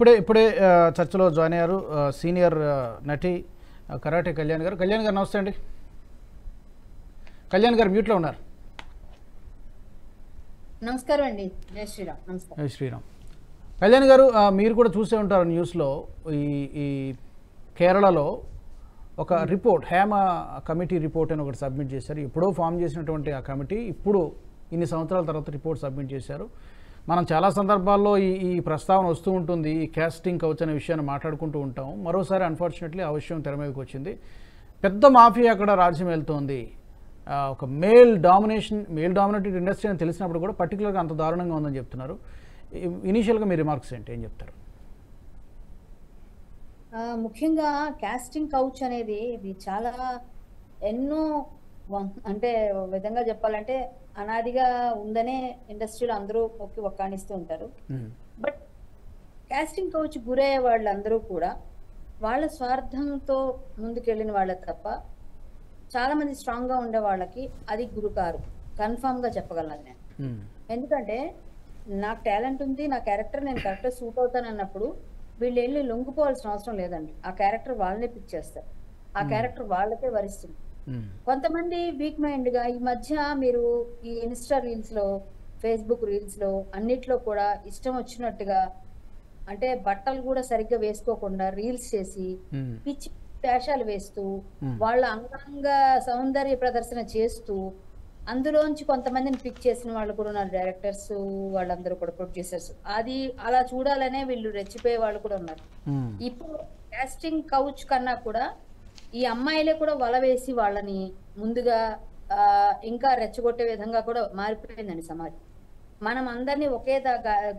ఇప్పుడే చర్చలో జాయిన్ అయ్యారు సీనియర్ నటి కరాటే కళ్యాణ్ గారు. కళ్యాణ్ గారు నమస్తే అండి. కళ్యాణ్ గారు మ్యూట్లో ఉన్నారు. నమస్కారం అండి. జై శ్రీరామ్. నమస్కారం. జై శ్రీరామ్. కళ్యాణ్ గారు, మీరు కూడా చూసే ఉంటారు న్యూస్లో, ఈ కేరళలో ఒక రిపోర్ట్, హేమ కమిటీ రిపోర్ట్ అని ఒకటి సబ్మిట్ చేశారు. ఎప్పుడో ఫామ్ చేసినటువంటి ఆ కమిటీ ఇప్పుడు ఇన్ని సంవత్సరాల తర్వాత రిపోర్ట్ సబ్మిట్ చేశారు. మనం చాలా సందర్భాల్లో ఈ ప్రస్తావన వస్తూ ఉంటుంది, ఈ కాస్టింగ్ కౌచ్ అనే విషయాన్ని మాట్లాడుకుంటూ ఉంటాం. మరోసారి అన్ఫార్చునేట్లీ ఆ విషయం తెర మీదకి వచ్చింది. పెద్ద మాఫియా అక్కడ రాజ్యం వెళ్తోంది. ఒక మేల్ డామినేటెడ్ ఇండస్ట్రీ అని తెలిసినప్పుడు కూడా పర్టికులర్గా అంత దారుణంగా ఉందని చెప్తున్నారు. ఇనీషియల్గా మీ రిమార్క్స్ ఏంటి, ఏం చెప్తారు? ముఖ్యంగా కాస్టింగ్ కౌచ్ అనేది ఇది చాలా ఎన్నో అంటే విధంగా చెప్పాలంటే అనాదిగా ఉందనే ఇండస్ట్రీలో అందరూ ఒక్కాణిస్తూ ఉంటారు. బట్ కాస్టింగ్ కౌచ్ గురయ్యే వాళ్ళందరూ కూడా వాళ్ళ స్వార్థంతో ముందుకెళ్ళిన వాళ్ళ తప్ప చాలా మంది స్ట్రాంగ్ గా ఉండే వాళ్ళకి అది గురుకారు. కన్ఫామ్ గా చెప్పగలను నేను. ఎందుకంటే నాకు టాలెంట్ ఉంది, నా క్యారెక్టర్ నేను కరెక్ట్గా సూట్ అవుతాను అన్నప్పుడు వీళ్ళు వెళ్ళి లొంగిపోవాల్సిన అవసరం లేదండి. ఆ క్యారెక్టర్ వాళ్ళనే పిక్ చేస్తారు, ఆ క్యారెక్టర్ వాళ్ళకే వరిస్తుంది. కొంతమంది వీక్ మైండ్ గా ఈ మధ్య మీరు ఈ ఇన్స్టా రీల్స్ లో, ఫేస్బుక్ రీల్స్ లో అన్నిట్లో కూడా ఇష్టం వచ్చినట్టుగా, అంటే బట్టలు కూడా సరిగ్గా వేసుకోకుండా రీల్స్ చేసి పిచ్చి వేషాలు వేస్తూ వాళ్ళ అంగాంగ సౌందర్య ప్రదర్శన చేస్తూ అందులోంచి కొంతమందిని పిక్ చేసిన వాళ్ళు కూడా ఉన్నారు. డైరెక్టర్స్ వాళ్ళందరూ కూడా, ప్రొడ్యూసర్స్. అది అలా చూడాలనే వీళ్ళు రెచ్చిపోయే వాళ్ళు కూడా ఉన్నారు. ఇప్పుడు కాస్టింగ్ కౌచ్ కన్నా కూడా ఈ అమ్మాయిలే కూడా వల వేసి వాళ్ళని ముందుగా ఇంకా రెచ్చగొట్టే విధంగా కూడా మారిపోయిందండి సమాజం. మనం అందరినీ ఒకే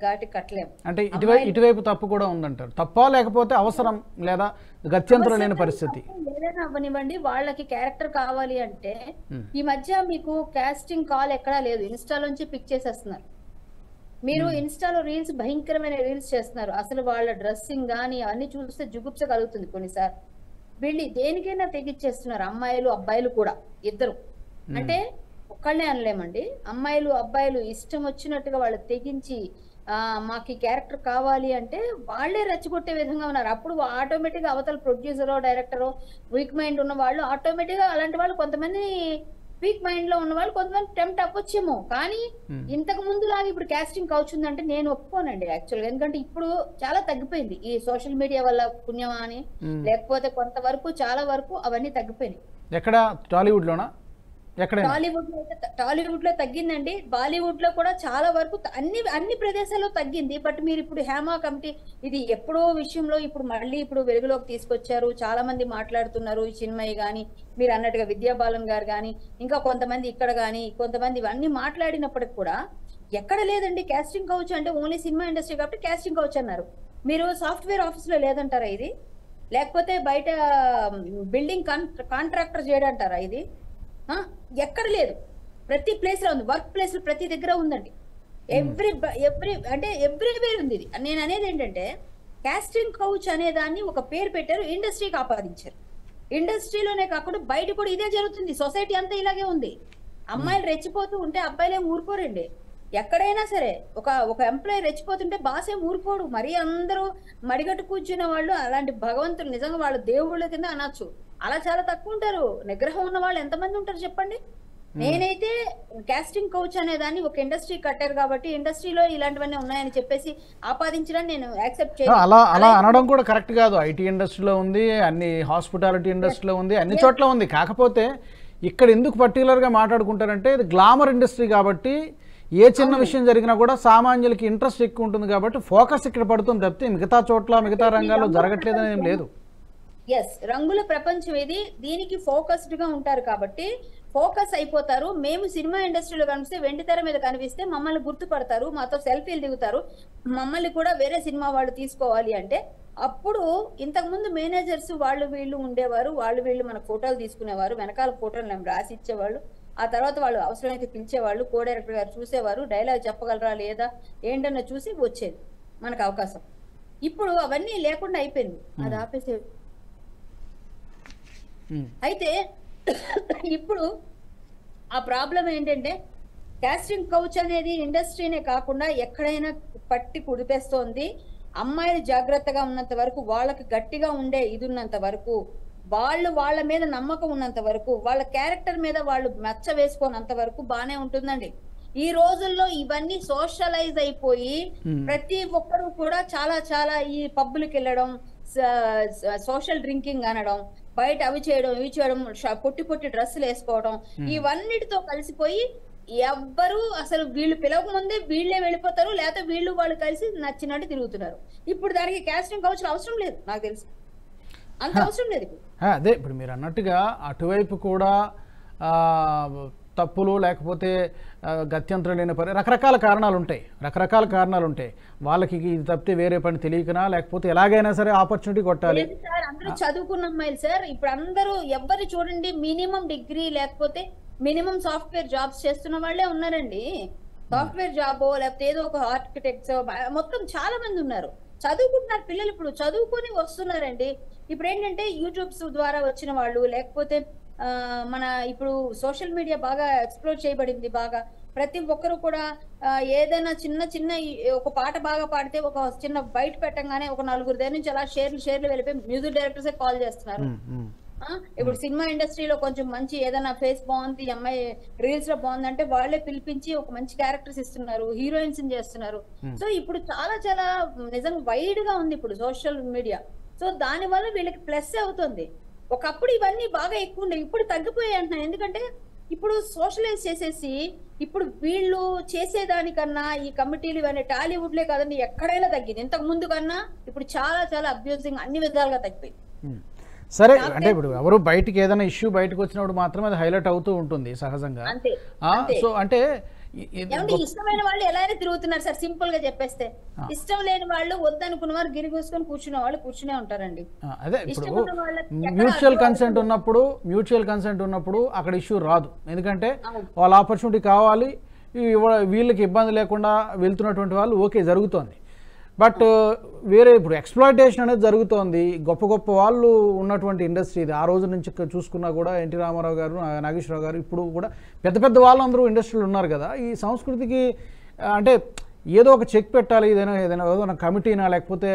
ఘాటి కట్టలేము. అంటే ఇటువైపు తప్పు కూడా ఉందంటారు. తప్ప లేకపోతే అవసరం లేదా గత్యంతరం లేని పరిస్థితి ఏదైనా అవ్వనివ్వండి, వాళ్ళకి క్యారెక్టర్ కావాలి అంటే ఈ మధ్య మీకు కాస్టింగ్ కాల్ ఎక్కడా లేదు, ఇన్స్టాలోంచి పిక్ చేసేస్తున్నారు. మీరు ఇన్స్టాలో రీల్స్, భయంకరమైన రీల్స్ చేస్తున్నారు. అసలు వాళ్ళ డ్రెస్సింగ్ కానీ అన్ని చూస్తే జుగుప్స కలుగుతుంది కొన్నిసార్లు. వీళ్ళు దేనికైనా తెగిచ్చేస్తున్నారు, అమ్మాయిలు అబ్బాయిలు కూడా ఇద్దరు. అంటే ఒక్కళ్ళే అనలేమండి, అమ్మాయిలు అబ్బాయిలు ఇష్టం వచ్చినట్టుగా వాళ్ళు తెగించి మాకు ఈ క్యారెక్టర్ కావాలి అంటే వాళ్ళే రెచ్చగొట్టే విధంగా ఉన్నారు. అప్పుడు ఆటోమేటిక్గా అవతల ప్రొడ్యూసరో డైరెక్టరో వీక్ మైండ్ ఉన్న వాళ్ళు ఆటోమేటిక్గా అలాంటి వాళ్ళు, కొంతమంది వీక్ మైండ్ లో ఉన్న వాళ్ళు కొంతమంది టెంప్ట్ అవ్వచ్చేమో. కానీ ఇంతకు ముందు లాగా ఇప్పుడు కాస్టింగ్ కౌచ్ ఉందంటే నేను ఒప్పుకోనండి యాక్చువల్గా. ఎందుకంటే ఇప్పుడు చాలా తగ్గిపోయింది ఈ సోషల్ మీడియా వల్ల పుణ్యమా అని, లేకపోతే కొంతవరకు చాలా వరకు అవన్నీ తగ్గిపోయినాయి. ఎక్కడ? టాలీవుడ్ లోనా? టాలీవుడ్ లో తగ్గిందండి. బాలీవుడ్ లో కూడా చాలా వరకు అన్ని ప్రదేశాల్లో తగ్గింది. బట్ మీరు ఇప్పుడు హేమ కమిటీ ఇది ఎప్పుడో విషయంలో ఇప్పుడు మళ్ళీ ఇప్పుడు వెలుగులోకి తీసుకొచ్చారు. చాలా మంది మాట్లాడుతున్నారు. చిన్మయి గాని, మీరు అన్నట్టుగా విద్యాబాలన్ గారు గాని, ఇంకా కొంతమంది ఇక్కడ గాని, కొంతమంది ఇవన్నీ మాట్లాడినప్పటికి కూడా ఎక్కడ లేదండి కాస్టింగ్ కౌచ్. అంటే ఓన్లీ సినిమా ఇండస్ట్రీ కాబట్టి కాస్టింగ్ కౌచ్ అన్నారు. మీరు సాఫ్ట్వేర్ ఆఫీస్ లో లేదంటారా ఇది? లేకపోతే బయట బిల్డింగ్ కాంట్రాక్టర్ చేయడంటారా ఇది? ఎక్కడ లేదు, ప్రతి ప్లేస్ లో ఉంది. వర్క్ ప్లేస్ లో ప్రతి దగ్గర ఉందండి. ఎవ్రీవేర్ ఉంది ఇది. నేను అనేది ఏంటంటే కాస్టింగ్ కౌచ్ అనే దాన్ని ఒక పేరు పెట్టారు, ఇండస్ట్రీకి ఆపాదించారు. ఇండస్ట్రీలోనే కాకుండా బయట కూడా ఇదే జరుగుతుంది. సొసైటీ అంతా ఇలాగే ఉంది. అమ్మాయిలు రెచ్చిపోతూ ఉంటే అబ్బాయిలు ఏం ఊరుకోరండి. ఎక్కడైనా సరే ఒక ఎంప్లాయీ రెచ్చిపోతుంటే బాస్ ఏం ఊరుకోడు. మరీ అందరూ మడిగట్టు కూర్చున్న వాళ్ళు అలాంటి భగవంతులు నిజంగా వాళ్ళు దేవుళ్ళ కింద అనొచ్చు, అలా చాలా తక్కువ ఉంటారు. నిగ్రహం ఉన్న వాళ్ళు ఎంతమంది ఉంటారు చెప్పండి. నేనైతే కాస్టింగ్ కౌచ్ అనే దాన్ని ఒక ఇండస్ట్రీ కట్టారు కాబట్టి ఇండస్ట్రీలో ఇలాంటివన్నీ ఉన్నాయని చెప్పేసి ఆపాదించడం నేను యాక్సెప్ట్ చేయను. అలా అనడం కూడా కరెక్ట్ కాదు. ఐటీ ఇండస్ట్రీలో ఉంది, అన్ని హాస్పిటాలిటీ ఇండస్ట్రీలో ఉంది, అన్ని చోట్ల ఉంది. కాకపోతే ఇక్కడ ఎందుకు పర్టికులర్గా మాట్లాడుకుంటారంటే ఇది గ్లామర్ ఇండస్ట్రీ కాబట్టి ఏ చిన్న విషయం జరిగినా కూడా సామాన్యులకి ఇంట్రెస్ట్ ఎక్కువ ఉంటుంది కాబట్టి ఫోకస్ ఇక్కడ పడుతుంది తప్పితే మిగతా చోట్ల మిగతా రంగాల్లో జరగట్లేదని ఏం లేదు. ఎస్, రంగుల ప్రపంచం ఇది. దీనికి ఫోకస్డ్ గా ఉంటారు కాబట్టి ఫోకస్ అయిపోతారు. మేము సినిమా ఇండస్ట్రీలో కనిపిస్తే, వెండి తెర మీద కనిపిస్తే మమ్మల్ని గుర్తుపడతారు, మాతో సెల్ఫీలు దిగుతారు, మమ్మల్ని కూడా వేరే సినిమా వాళ్ళు తీసుకోవాలి అంటే అప్పుడు ఇంతకు ముందు మేనేజర్స్ వాళ్ళు వీళ్ళు ఉండేవారు. వాళ్ళు వీళ్ళు మన ఫోటోలు తీసుకునేవారు, వెనకాల ఫోటోలు మేము రాసి ఇచ్చేవాళ్ళు. ఆ తర్వాత వాళ్ళు అవసరమైతే పిలిచేవాళ్ళు, కో డైరెక్టర్ గారు చూసేవారు, డైలాగ్ చెప్పగలరా లేదా ఏంటన్నా చూసి వచ్చేది మనకు అవకాశం. ఇప్పుడు అవన్నీ లేకుండా అయిపోయింది, అది ఆపేసే. అయితే ఇప్పుడు ఆ ప్రాబ్లం ఏంటంటే కాస్టింగ్ కౌచ్ అనేది ఇండస్ట్రీనే కాకుండా ఎక్కడైనా పట్టి కుడిపేస్తోంది. అమ్మాయిలు జాగ్రత్తగా ఉన్నంత వరకు, వాళ్ళకి గట్టిగా ఉండే ఇది ఉన్నంత వరకు, వాళ్ళ మీద నమ్మకం ఉన్నంత వరకు, వాళ్ళ క్యారెక్టర్ మీద వాళ్ళు మెచ్చ వేసుకోనంత వరకు బానే ఉంటుందండి. ఈ రోజుల్లో ఇవన్నీ సోషలైజ్ అయిపోయి ప్రతి ఒక్కరు కూడా చాలా చాలా ఈ పబ్బులకి వెళ్ళడం, సోషల్ డ్రింకింగ్ అనడం, బయట అవి చేయడం ఇవి చేయడం, పొట్టి డ్రెస్సులు వేసుకోవడం, ఇవన్నిటితో కలిసిపోయి ఎవ్వరు అసలు వీళ్ళు పిలవక ముందే వీళ్ళే వెళ్ళిపోతారు, లేకపోతే వాళ్ళు కలిసి నచ్చినట్టు తిరుగుతున్నారు. ఇప్పుడు దానికి కాస్టింగ్ కౌచ్ అవసరం లేదు, నాకు తెలుసు అంత అవసరం లేదు. అదే ఇప్పుడు మీరు అన్నట్టుగా అటువైపు కూడా తప్పులు లేకపోతే గత్యంతరం లేని రకరకాల కారణాలు ఉంటాయి. వాళ్ళకి ఇది తప్పితే వేరే పని తెలియకనా, లేకపోతే ఎలాగైనా సరే ఆపర్చునిటీ కొట్టాలి. సార్ అందరూ చదువుకున్న అమ్మాయిలు సార్, ఇప్పుడు అందరూ ఎవరు చూడండి మినిమం డిగ్రీ లేకపోతే మినిమం సాఫ్ట్వేర్ జాబ్స్ చేస్తున్న వాళ్ళే ఉన్నారండి. సాఫ్ట్వేర్ జాబో లేకపోతే ఏదో ఒక ఆర్కిటెక్ట్స్ మొత్తం చాలా మంది ఉన్నారు, చదువుకుంటున్నారు పిల్లలు, ఇప్పుడు చదువుకొని వస్తున్నారండి. ఇప్పుడు ఏంటంటే యూట్యూబ్స్ ద్వారా వచ్చిన వాళ్ళు, లేకపోతే మన ఇప్పుడు సోషల్ మీడియా బాగా ఎక్స్ప్లోర్ చేయబడింది బాగా. ప్రతి ఒక్కరు కూడా ఏదైనా చిన్న ఒక పాట బాగా పాడితే ఒక చిన్న బయట పెట్టంగానే ఒక నలుగురు దగ్గర నుంచి అలా షేర్లు వెళ్ళిపోయి మ్యూజిక్ డైరెక్టర్స్ కాల్ చేస్తున్నారు. ఇప్పుడు సినిమా ఇండస్ట్రీలో కొంచెం మంచి ఏదైనా ఫేస్ బాగుంది, అమ్మాయి రీల్స్ లో బాగుందంటే వాళ్ళే పిలిపించి ఒక మంచి క్యారెక్టర్స్ ఇస్తున్నారు, హీరోయిన్స్ చేస్తున్నారు. సో ఇప్పుడు చాలా చాలా నిజంగా వైడ్ గా ఉంది ఇప్పుడు సోషల్ మీడియా. సో దాని వల్ల వీళ్ళకి ప్లస్ అవుతుంది. ఒకప్పుడు ఇవన్నీ బాగా ఎక్కువ ఉండే, ఇప్పుడు తగ్గిపోయాయి అంటున్నాను. ఎందుకంటే ఇప్పుడు సోషలైజ్ చేసేసి ఇప్పుడు వీళ్ళు చేసేదానికన్నా ఈ కమిటీలు ఇవన్నీ టాలీవుడ్లే కాదండి ఎక్కడైనా తగ్గింది. ఇంతకు ముందు కన్నా ఇప్పుడు చాలా చాలా అబ్యూజింగ్ అన్ని విధాలుగా తగ్గిపోయింది. సరే, అంటే ఇప్పుడు ఎవరు బయటికి ఏదైనా ఇష్యూ బయటకు వచ్చినప్పుడు మాత్రమే అది హైలైట్ అవుతూ ఉంటుంది సహజంగా. సో అంటే ఇష్టమైన వాళ్ళు ఎలా అయినా తిరుగుతున్నారు సార్, సింపుల్ గా చెప్పేస్తే. ఇష్టం లేని వాళ్ళు వద్దనుకున్న వారు గిరి కూసుకొని కూర్చునే వాళ్ళు కూర్చునే ఉంటారండి. అదే ఇప్పుడు మ్యూచువల్ కన్సెంట్ ఉన్నప్పుడు అక్కడ ఇష్యూ రాదు, ఎందుకంటే వాళ్ళ ఆపర్చునిటీ కావాలి, వీళ్ళకి ఇబ్బంది లేకుండా వెళ్తున్నటువంటి వాళ్ళు ఓకే జరుగుతోంది. బట్ వేరే ఇప్పుడు ఎక్స్ప్లాయిటేషన్ అనేది జరుగుతోంది. గొప్ప గొప్ప వాళ్ళు ఉన్నటువంటి ఇండస్ట్రీ ఇది. ఆ రోజు నుంచి చూసుకున్నా కూడా ఎన్టీ రామారావు గారు, నాగేశ్వరరావు గారు, ఇప్పుడు కూడా పెద్ద వాళ్ళందరూ ఇండస్ట్రీలో ఉన్నారు కదా. ఈ సంస్కృతికి అంటే ఏదో ఒక చెక్ పెట్టాలి, ఏదైనా కమిటీనా లేకపోతే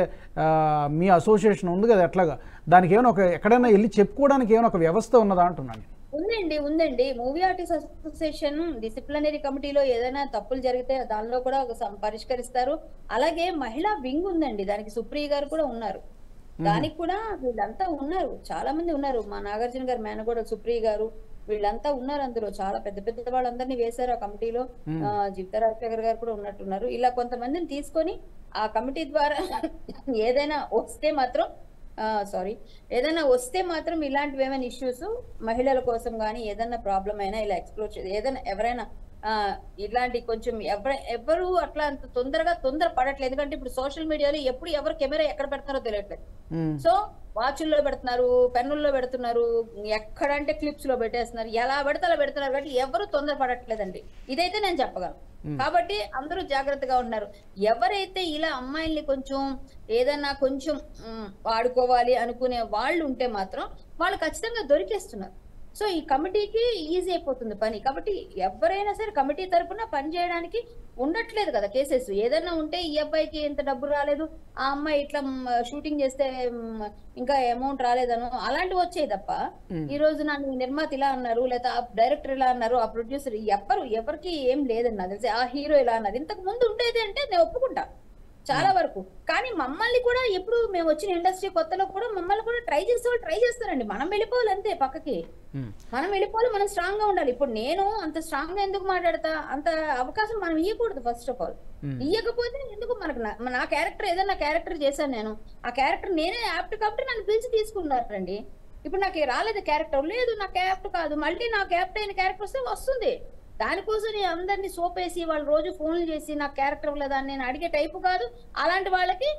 మీ అసోసియేషన్ ఉంది కదా, ఎట్లాగా దానికి ఏమైనా ఎక్కడైనా వెళ్ళి చెప్పుకోవడానికి ఏమైనా ఒక వ్యవస్థ ఉన్నదా అంటున్నాను. ఉందండి. మూవీ ఆర్టిస్ట్ అసోసియేషన్ డిసిప్లినరీ కమిటీలో ఏదైనా తప్పులు జరిగితే దానిలో కూడా పరిష్కరిస్తారు. అలాగే మహిళా వింగ్ ఉందండి, దానికి సుప్రియ గారు కూడా ఉన్నారు. దానికి కూడా వీళ్ళంతా ఉన్నారు, చాలా మంది ఉన్నారు. మా నాగార్జున గారు మేనగోడ సుప్రియ గారు వీళ్ళంతా ఉన్నారు. అందులో చాలా పెద్ద వాళ్ళందరినీ వేశారు ఆ కమిటీలో. జీవిత రాజశేఖర్ గారు కూడా ఉన్నట్టున్నారు. ఇలా కొంతమందిని తీసుకొని ఆ కమిటీ ద్వారా ఏదైనా వస్తే మాత్రం ఇలాంటివి ఏమైనా ఇష్యూస్ మహిళల కోసం కానీ ఏదైనా ప్రాబ్లం అయినా ఇలా ఎక్స్ప్లోర్ చేసి ఏదైనా ఎవరైనా ఇలాంటి కొంచెం ఎవరు అట్లా అంత తొందర పడట్లేదు. ఎందుకంటే ఇప్పుడు సోషల్ మీడియాలో ఎప్పుడు ఎవరు కెమెరా ఎక్కడ పెడతారో తెలియట్లేదు. సో వాచుల్లో పెడుతున్నారు, పెన్నుల్లో పెడుతున్నారు, ఎక్కడంటే క్లిప్స్ లో పెట్టేస్తున్నారు, ఎలా పెడితే అలా పెడుతున్నారు. కాబట్టి ఎవరు తొందర పడట్లేదండి, ఇదైతే నేను చెప్పగలను. కాబట్టి అందరూ జాగ్రత్తగా ఉన్నారు. ఎవరైతే ఇలా అమ్మాయిల్ని కొంచెం ఏదన్నా కొంచెం వాడుకోవాలి అనుకునే వాళ్ళు ఉంటే మాత్రం వాళ్ళు ఖచ్చితంగా దొరికేస్తున్నారు. సో ఈ కమిటీకి ఈజీ అయిపోతుంది పని. కాబట్టి ఎవరైనా సరే కమిటీ తరఫున పని చేయడానికి ఉండట్లేదు కదా కేసెస్. ఏదైనా ఉంటే ఈ అబ్బాయికి ఇంత డబ్బు రాలేదు, ఆ అమ్మాయి ఇట్లా షూటింగ్ చేస్తే ఇంకా అమౌంట్ రాలేదను అలాంటివి వచ్చాయి తప్ప ఈ రోజు నన్ను నిర్మాత ఇలా అన్నారు, లేదా ఆ డైరెక్టర్ ఇలా అన్నారు, ఆ ప్రొడ్యూసర్ ఎవరికి ఏం లేదండి. నాకు తెలిసి ఆ హీరో ఇలా అన్నారు. ఇంతకు ముందు ఉండేది అంటే నేను ఒప్పుకుంటా చాలా వరకు. కానీ మమ్మల్ని కూడా ఎప్పుడు మేము వచ్చిన ఇండస్ట్రీ కొత్తలో కూడా మమ్మల్ని కూడా ట్రై చేస్తారండి. మనం వెళ్ళిపోవాలి అంతే పక్కకి, మనం వెళ్ళిపోవాలి, మనం స్ట్రాంగ్ గా ఉండాలి. ఇప్పుడు నేను అంత స్ట్రాంగ్ గా ఎందుకు మాట్లాడతా, అంత అవకాశం మనం ఇవ్వకూడదు. ఫస్ట్ ఆఫ్ ఆల్ ఇవ్వకపోతే ఎందుకు మనకు నా క్యారెక్టర్ ఏదైనా క్యారెక్టర్ చేశాను నేను, ఆ క్యారెక్టర్ నేనే యాప్ట్ కాబట్టి నన్ను పిలిచి తీసుకున్నారండి. ఇప్పుడు నాకు రాలేదు క్యారెక్టర్, లేదు నా క్యారెక్టర్ కాదు, మళ్ళీ నాకు యాప్ట్ అయిన క్యారెక్టర్ వస్తే వస్తుంది. దానికోసం నేను అందరినీ సోపేసి వాళ్ళు రోజు ఫోన్లు చేసి నాకు క్యారెక్టర్ లేదా నేను అడిగే టైపు కాదు. అలాంటి వాళ్ళకి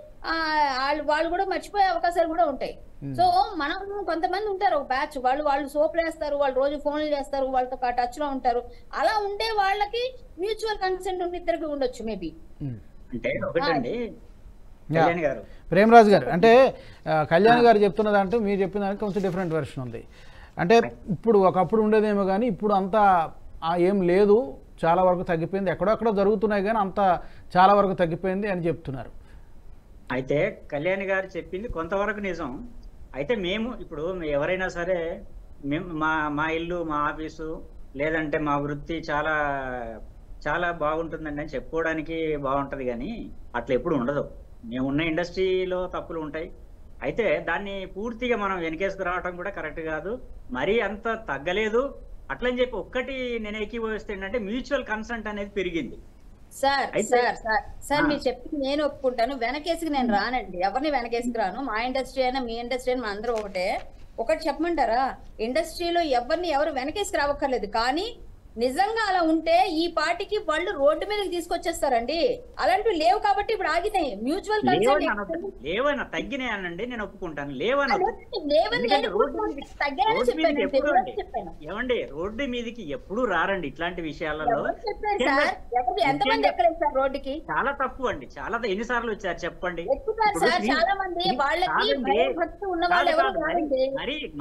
వాళ్ళు కూడా మర్చిపోయే అవకాశాలు కూడా ఉంటాయి. సో మనం కొంతమంది ఉంటారు ఒక బ్యాచ్, వాళ్ళు సోపులు వేస్తారు, వాళ్ళు రోజు ఫోన్లు చేస్తారు, వాళ్ళతో టచ్ లో ఉంటారు. అలా ఉండే వాళ్ళకి మ్యూచువల్ కన్సెంట్ ఇద్దరికి ఉండొచ్చు మేబీ. అంటే ఒకటండి ప్రేమరాజు గారు, అంటే కళ్యాణ్ గారు చెప్తున్నదంటే మీరు చెప్పిన దానికి కొంచెం డిఫరెంట్ వెర్షన్ ఉంది. అంటే ఇప్పుడు ఒకప్పుడు ఉండేదేమో కానీ ఇప్పుడు అంతా ఏం లేదు, చాలా వరకు తగ్గిపోయింది, ఎక్కడో జరుగుతున్నాయి కానీ అంత చాలా వరకు తగ్గిపోయింది అని చెప్తున్నారు. అయితే కళ్యాణ్ గారు చెప్పింది కొంతవరకు నిజం. అయితే మేము ఇప్పుడు ఎవరైనా సరే మేము మా ఇల్లు, మా ఆఫీసు, లేదంటే మా వృత్తి చాలా చాలా బాగుంటుందండి అని చెప్పుకోవడానికి బాగుంటది, కానీ అట్లా ఎప్పుడు ఉండదు. మేమున్న ఇండస్ట్రీలో తప్పులు ఉంటాయి. అయితే దాన్ని పూర్తిగా మనం వెనకేసుకు రావటం కూడా కరెక్ట్ కాదు. మరీ అంత తగ్గలేదు అట్లని చెప్పి ఒక్కటి నేను ఏకీభవిస్తే ఏంటంటే మ్యూచువల్ కన్సెంట్ అనేది పెరిగింది. సార్ మీరు చెప్పింది నేను ఒప్పుకుంటాను. వెనకేసుకు నేను రానండి, ఎవరిని వెనకేసుకు రాను. మా ఇండస్ట్రీ అయినా మీ ఇండస్ట్రీ అయినా అందరూ ఒకటి చెప్పమంటారా, ఇండస్ట్రీలో ఎవరు వెనకేసుకు రావక్కర్లేదు. కానీ నిజంగా అలా ఉంటే ఈ పార్టీకి వాళ్ళు రోడ్డు మీదకి తీసుకొచ్చేస్తారండి. అలాంటివి లేవు కాబట్టి ఇప్పుడు ఆగినాయి. మ్యూచువల్ లేవన్నా తగ్గినాయనండి, నేను ఒప్పుకుంటాను. ఏమండి రోడ్డు మీదకి ఎప్పుడు రారండి ఇట్లాంటి విషయాలలో. రోడ్డుకి చాలా తక్కువ అండి. చాలా ఎన్నిసార్లు వచ్చారు చెప్పండి.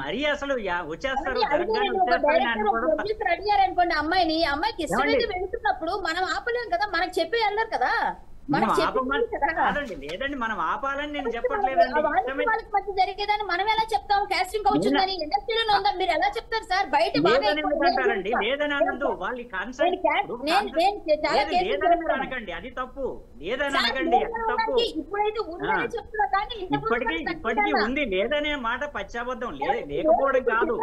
మరి అసలు వచ్చేస్తారు అనుకోండి. అమ్మాయికి ఇష్టమైతే వెళ్తున్నప్పుడు మనం ఆపలేం కదా, మనకు చెప్పి వెళ్ళారు కదా. లేదండి మనం ఆపాలని నేను చెప్పట్లేదండి. మధ్య జరిగేదని మనం ఎలా చెప్తాం? కాస్టింగ్ కౌచ్ ఉందని ఇండస్ట్రీలో ఉందా, మీరు ఎలా చెప్తారు సార్? బయట అంటారండి లేదని అనద్దు. వాళ్ళ అనకండి, అది తప్పు. లేదని అనకండి, అది తప్పు. ఇప్పటికీ ఉంది. లేదనే మాట పశ్చాబద్ధం, లేకపోవడం కాదు.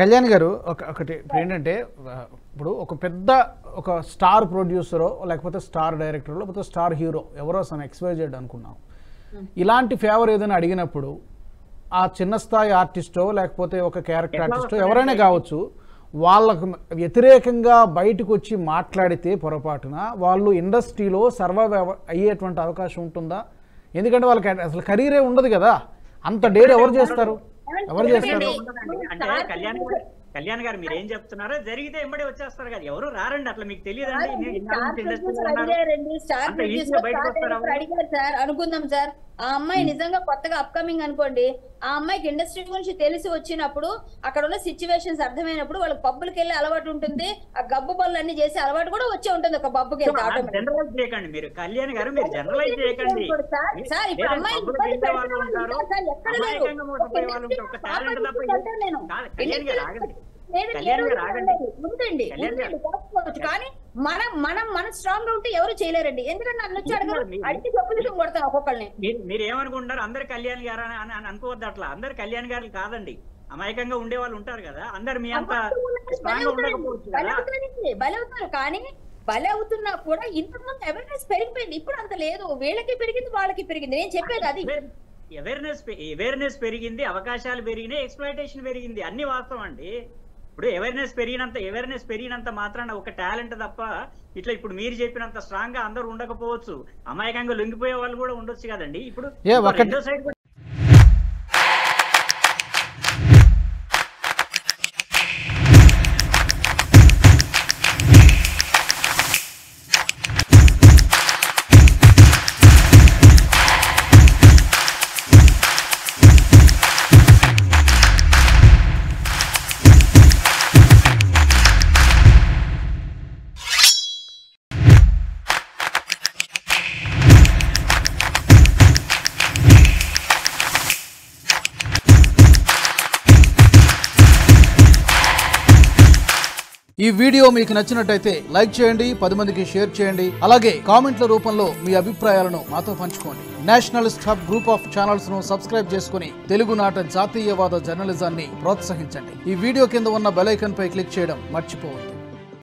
కళ్యాణ్ గారు ఒకటి ఏంటంటే, ఇప్పుడు ఒక స్టార్ ప్రొడ్యూసరో లేకపోతే స్టార్ డైరెక్టరో లేకపోతే స్టార్ హీరో ఎవరో XYZ అనుకున్నాం, ఇలాంటి ఫేవర్ ఏదైనా అడిగినప్పుడు ఆ చిన్న స్థాయి ఆర్టిస్టో లేకపోతే ఒక క్యారెక్టర్ ఆర్టిస్టో ఎవరైనా కావచ్చు, వాళ్ళకు వ్యతిరేకంగా బయటకు వచ్చి మాట్లాడితే పొరపాటున వాళ్ళు ఇండస్ట్రీలో సర్వైవ్ అయ్యేటువంటి అవకాశం ఉంటుందా? ఎందుకంటే వాళ్ళకి అసలు కెరీరే ఉండదు కదా. అంత డేర్ ఎవరు చేస్తారు? అంటే కళ్యాణ్ గారు మీరు ఏం చెప్తున్నారో జరిగితే ఎంబడే వచ్చేస్తారు కదా, ఎవరు రారండి. అట్లా మీకు తెలియదండి. అనుకుందాం సార్, ఆ అమ్మాయి నిజంగా కొత్తగా అప్కమింగ్ అనుకోండి, ఆ అమ్మాయికి ఇండస్ట్రీ గురించి తెలిసి వచ్చినప్పుడు అక్కడ ఉన్న సిచ్యువేషన్స్ అర్థమైనప్పుడు వాళ్ళకి పబ్బులకి వెళ్ళి అలవాటు ఉంటుంది, ఆ గబ్బు పనులు అన్ని చేసే అలవాటు కూడా వచ్చే ఉంటుంది ఒక పబ్బుకి వెళ్తే. జనరలైజ్ చేయకండి మీరు కళ్యాణ్ గారు, మీరు జనరలైజ్ చేయకండి సార్. ఇప్పుడు అమ్మాయి కానీ మనం స్ట్రాంగ్ గా ఉంటే ఎవరు చేయలేరండి. ఎందుకంటే నన్ను వచ్చి అడగరు, అడిగి చెప్పు కొడతాను ఒక్కొక్కరిని. మీరు ఏమనుకుంటారు? అందరు కళ్యాణ్ గారు అని అనుకోవద్దు. అట్లా అందరు కళ్యాణ్ గారు కాదండి, అమాయకంగా ఉండే వాళ్ళు ఉంటారు కదా. అందరు మీ అంత బలవుతారు, కానీ బలి అవుతున్నా కూడా ఇంతకుముందు అవేర్నెస్ పెరిగిపోయింది. ఇప్పుడు అంత లేదు. వీళ్ళకి పెరిగింది, వాళ్ళకి పెరిగింది. నేను చెప్పేది అది. అవేర్నెస్ పెరిగింది, అవకాశాలు పెరిగినాయి, ఎక్స్‌ప్లాయిటేషన్ పెరిగింది. అన్ని వాస్తవం అండి. ఇప్పుడు అవేర్నెస్ పెరిగినంత మాత్రాన ఒక టాలెంట్ తప్ప ఇట్లా ఇప్పుడు మీరు చెప్పినంత స్ట్రాంగ్ గా అందరూ ఉండకపోవచ్చు. అమాయకంగా లొంగిపోయే వాళ్ళు కూడా ఉండొచ్చు కదండి. ఇప్పుడు రెండో సైడ్ ఈ వీడియో మీకు నచ్చినట్టయితే లైక్ చేయండి, 10 మందికి షేర్ చేయండి. అలాగే కామెంట్ల రూపంలో మీ అభిప్రాయాలను మాతో పంచుకోండి. Nationalist hub group of channels ను సబ్స్క్రైబ్ చేసుకుని తెలుగునాట జాతీయవాద జర్నలిజాన్ని ప్రోత్సహించండి. ఈ వీడియో కింద ఉన్న బెల్ ఐకాన్ పై క్లిక్ చేయడం మర్చిపోవద్దు.